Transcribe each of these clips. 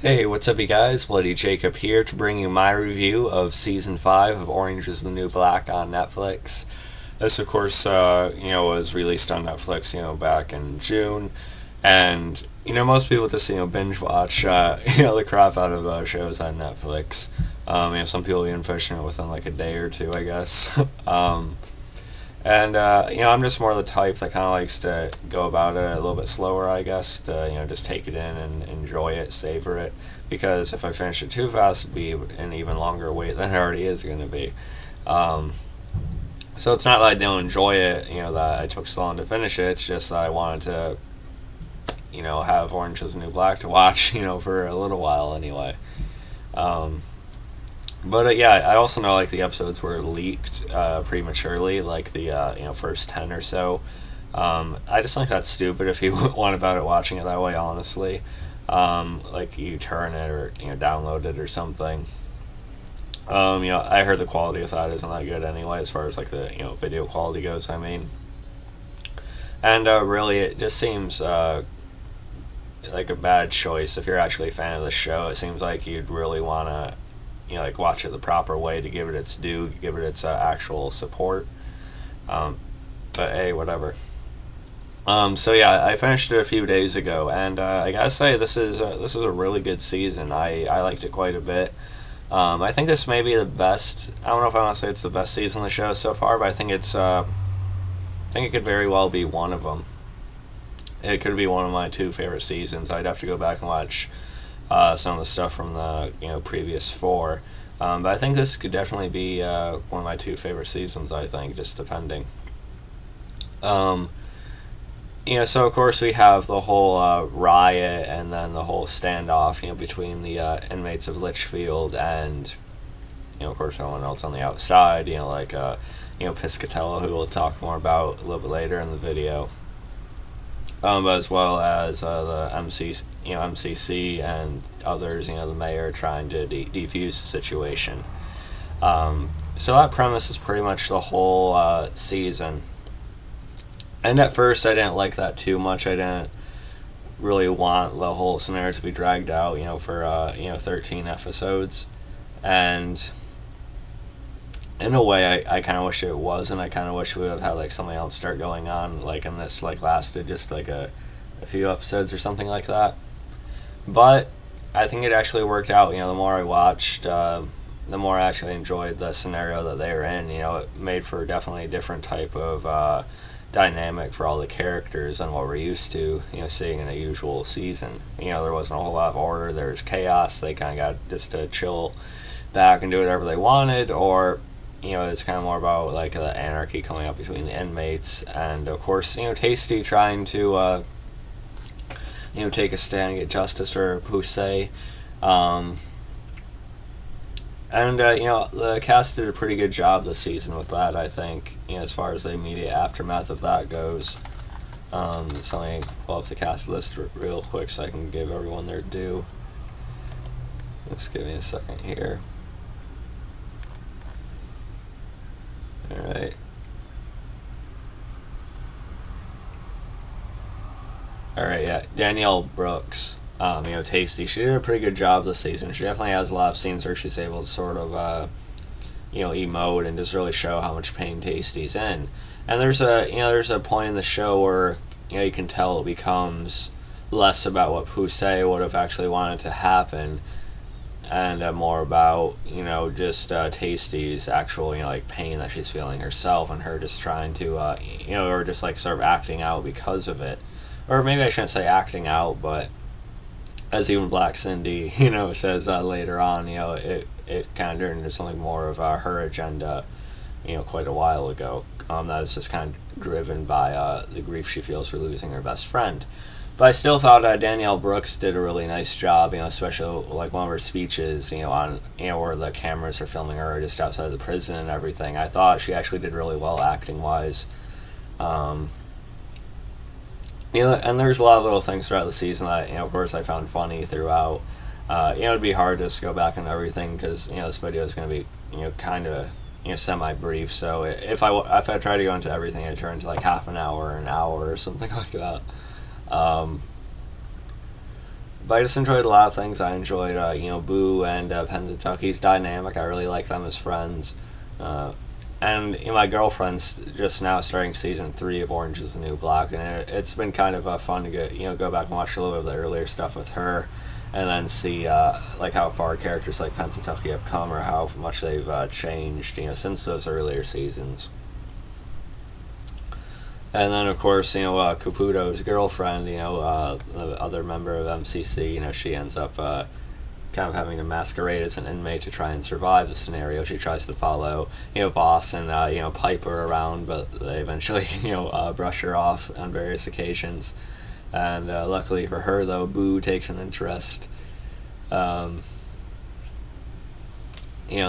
Hey, what's up, you guys? Bloody Jacob here to bring you my review of Season 5 of Orange is the New Black on Netflix. This, of course, was released on Netflix, back in June. And, most people just, binge watch, the crap out of shows on Netflix. Some people even finishing it within like a day or two, I guess. I'm just more the type that kind of likes to go about it a little bit slower, I guess, to, just take it in and enjoy it, savor it. Because if I finish it too fast, it'd be an even longer wait than it already is going to be. So it's not that I don't enjoy it, that I took so long to finish it. It's just that I wanted to, have Orange is the New Black to watch, for a little while anyway. I also know like the episodes were leaked prematurely, like the first 10 or so. I just think that's stupid if you want about it watching it that way. Honestly, like you turn it or download it or something. I heard the quality of that isn't that good anyway, as far as like the video quality goes. I mean, and really, it just seems like a bad choice if you're actually a fan of the show. It seems like you'd really want to like watch it the proper way to give it its due, give it its actual support. But hey, whatever. I finished it a few days ago, and I gotta say this is a really good season. I liked it quite a bit. I think this may be the best. I don't know if I want to say it's the best season of the show so far, but I think it's. I think it could very well be one of them. It could be one of my two favorite seasons. I'd have to go back and watch some of the stuff from the previous four. But I think this could definitely be one of my two favorite seasons. I think, just depending. So of course we have the whole riot and then the whole standoff, between the inmates of Litchfield and, of course, no one else on the outside. Piscatella, who we'll talk more about a little bit later in the video. As well as the MCC and others, the mayor trying to defuse the situation. So that premise is pretty much the whole season. And at first, I didn't like that too much. I didn't really want the whole scenario to be dragged out, for 13 episodes. And in a way, I kind of wish it wasn't. I kind of wish we would have had like something else start going on, like, and this like lasted just like a few episodes or something like that. But I think it actually worked out. The more I watched, the more I actually enjoyed the scenario that they were in. It made for definitely a different type of dynamic for all the characters than what we're used to, seeing in a usual season. There wasn't a whole lot of order. There was chaos. They kind of got just to chill back and do whatever they wanted, or it's kind of more about like the anarchy coming up between the inmates, and of course, Tasty trying to take a stand and get justice for Poussey. The cast did a pretty good job this season with that, I think, as far as the immediate aftermath of that goes. So let me pull up the cast list real quick so I can give everyone their due. Just give me a second here. Alright. Alright, yeah. Danielle Brooks. Tasty. She did a pretty good job this season. She definitely has a lot of scenes where she's able to sort of, emote and just really show how much pain Tasty's in. And there's a point in the show where, you can tell it becomes less about what Poussey would have actually wanted to happen, and more about, just Tasty's actual, like pain that she's feeling herself, and her just trying to, or just like sort of acting out because of it. Or maybe I shouldn't say acting out, but as even Black Cindy, says later on, it kind of turned into something more of her agenda, quite a while ago. That is just kind of driven by the grief she feels for losing her best friend. But I still thought Danielle Brooks did a really nice job, especially like one of her speeches, on where the cameras are filming her just outside the prison and everything. I thought she actually did really well acting wise. And there's a lot of little things throughout the season that, of course, I found funny throughout. It'd be hard to just go back and everything because, this video is going to be, kind of, semi-brief. So if I try to go into everything, I'd turn into like half an hour or something like that. But I just enjoyed a lot of things. I enjoyed, Boo and Pennsatucky's dynamic. I really like them as friends. And my girlfriend's just now starting season 3 of Orange is the New Black, and it's been kind of fun to go back and watch a little bit of the earlier stuff with her, and then see like how far characters like Pennsatucky have come, or how much they've changed since those earlier seasons. And then, of course, Caputo's girlfriend, the other member of MCC, she ends up kind of having to masquerade as an inmate to try and survive the scenario. She tries to follow, Boss and, Piper around, but they eventually, brush her off on various occasions. And luckily for her, though, Boo takes an interest. And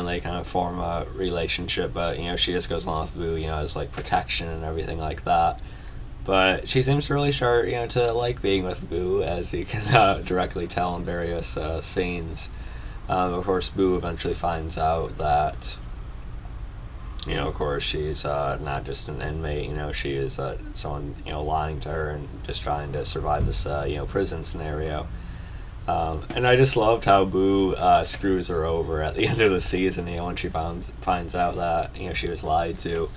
they kind of form a relationship, but, she just goes along with Boo, as, like, protection and everything like that. But she seems to really start, to like being with Boo, as you can directly tell in various scenes. Of course, Boo eventually finds out that, of course, she's not just an inmate, she is someone, lying to her and just trying to survive this, prison scenario. And I just loved how Boo screws her over at the end of the season, when she finds out that, she was lied to.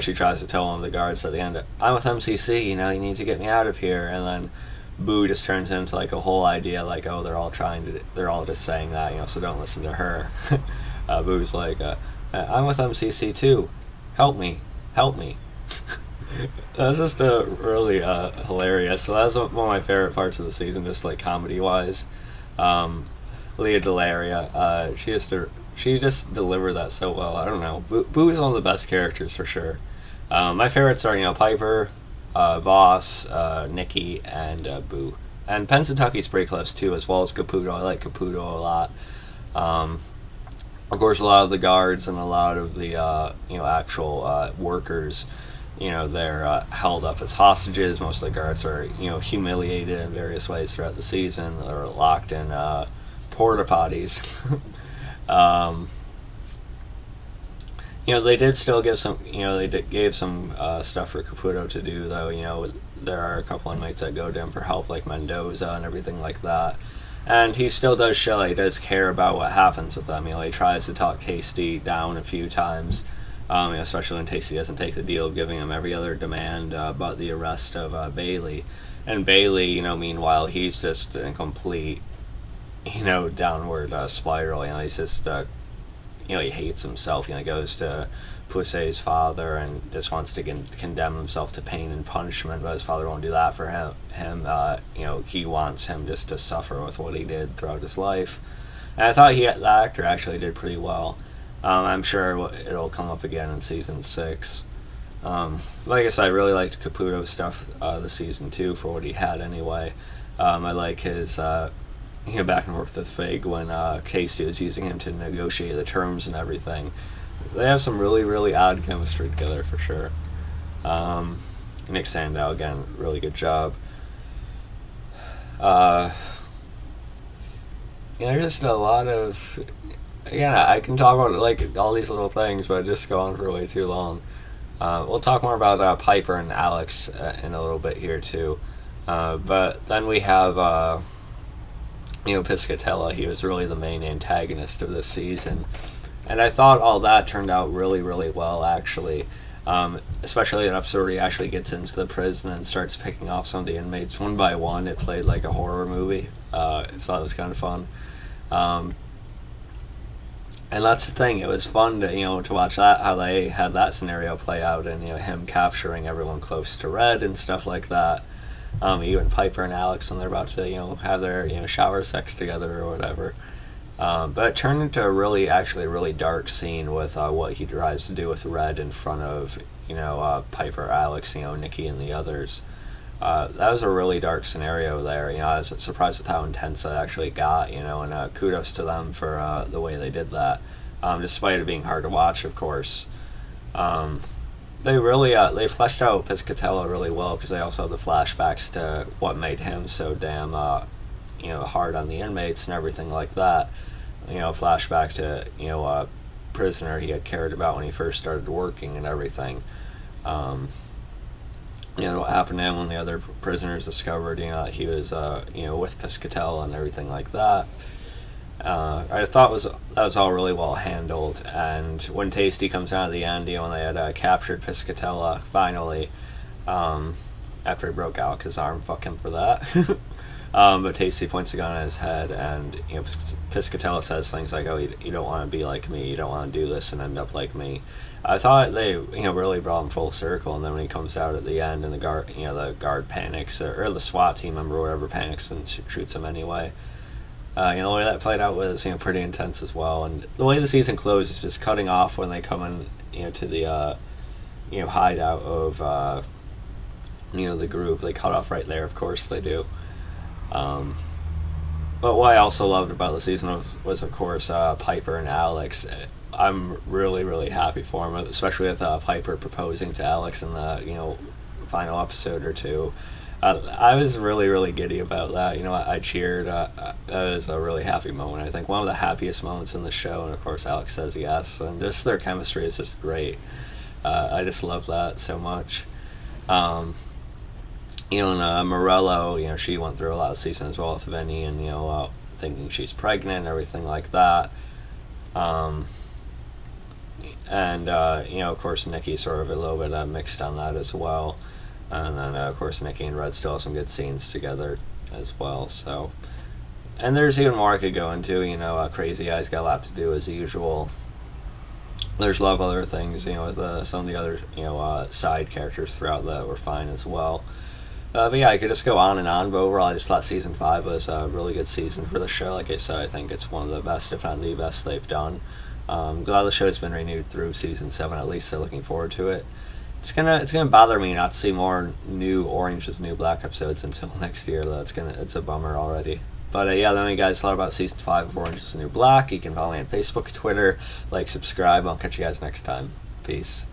She tries to tell one of the guards at the end, I'm with MCC, you need to get me out of here. And then Boo just turns into like a whole idea, like, oh, they're all just saying that, so don't listen to her. Boo's like, I'm with MCC too. Help me. That's just really hilarious. So that's one of my favorite parts of the season, just like comedy wise. Leah Delaria, she just delivered that so well. I don't know. Boo is one of the best characters for sure. My favorites are Piper, Voss, Nikki, and Boo. And Pennsatucky's pretty close too, as well as Caputo. I like Caputo a lot. Of course, a lot of the guards and a lot of the actual workers, they're held up as hostages. Most of the guards are humiliated in various ways throughout the season. They're locked in porta potties. They did still give some, gave some stuff for Caputo to do, though. There are a couple inmates that go to him for help, like Mendoza and everything like that. And he still does show that he does care about what happens with them. He tries to talk Tasty down a few times, especially when Tasty doesn't take the deal of giving him every other demand but the arrest of Bailey. And Bailey, meanwhile, he's just in complete, downward spiral. He's just, he hates himself. He goes to Pusey's father and just wants to condemn himself to pain and punishment, but his father won't do that for him. He wants him just to suffer with what he did throughout his life. And I thought the actor actually did pretty well. I'm sure it'll come up again in season 6. Like I said, I really liked Caputo's stuff this season too, for what he had anyway. I like his back and forth with Fig when Casey was using him to negotiate the terms and everything. They have some really, really odd chemistry together for sure. Nick Sandow, again, really good job. There's just a lot of... Again, I can talk about all these little things, but just go on for way too long. We'll talk more about Piper and Alex in a little bit here too. But then we have Piscatella. He was really the main antagonist of this season. And I thought all that turned out really, really well, actually. Especially an episode where he actually gets into the prison and starts picking off some of the inmates one by one. It played like a horror movie. So that was kind of fun. And that's the thing. It was fun to watch that, how they had that scenario play out, and him capturing everyone close to Red and stuff like that. Even Piper and Alex when they're about to have their shower sex together or whatever. But it turned into a really dark scene with what he tries to do with Red in front of Piper, Alex, Nikki, and the others. That was a really dark scenario there. I was surprised with how intense that actually got. And kudos to them for the way they did that, despite it being hard to watch, of course. They really they fleshed out Piscatella really well, because they also had the flashbacks to what made him so damn hard on the inmates and everything like that. Flashback to a prisoner he had cared about when he first started working and everything. what happened to him when the other prisoners discovered, that he was, with Piscatella and everything like that. I thought that was all really well handled, and when Tasty comes out at the end, when they had captured Piscatella finally, after he broke Alex's arm, fuck him for that. But Tasty points a gun at his head, and Piscatella says things like, "Oh, you don't want to be like me. You don't want to do this and end up like me." I thought they really brought him full circle, and then when he comes out at the end, and the guard panics, or the SWAT team member or whatever panics and shoots him anyway. The way that played out was pretty intense as well, and the way the season closed is just cutting off when they come in to the hideout of the group. They cut off right there, of course they do. But what I also loved about the season was of course Piper and Alex. I'm really, really happy for him, especially with Piper proposing to Alex in the final episode or two. I was really, really giddy about that. I cheered. That was a really happy moment. I think one of the happiest moments in the show, and of course Alex says yes, and just their chemistry is just great. I just love that so much. And Morello, she went through a lot of season as well with Vinny, and thinking she's pregnant and everything like that. And of course Nikki's sort of a little bit mixed on that as well. And then of course Nikki and Red still have some good scenes together as well. So, and there's even more I could go into. Crazy Eyes got a lot to do as usual. There's a lot of other things, with some of the other side characters throughout that were fine as well. But yeah, I could just go on and on, but overall I just thought season 5 was a really good season for the show. Like I said, I think it's one of the best, if not the best, they've done. Glad the show's been renewed through season 7 at least, so looking forward to it. It's gonna bother me not to see more new Orange is the New Black episodes until next year, though. It's a bummer already. But yeah, let me guys thought about season 5 of Orange is the New Black. You can follow me on Facebook, Twitter, subscribe. I'll catch you guys next time. Peace.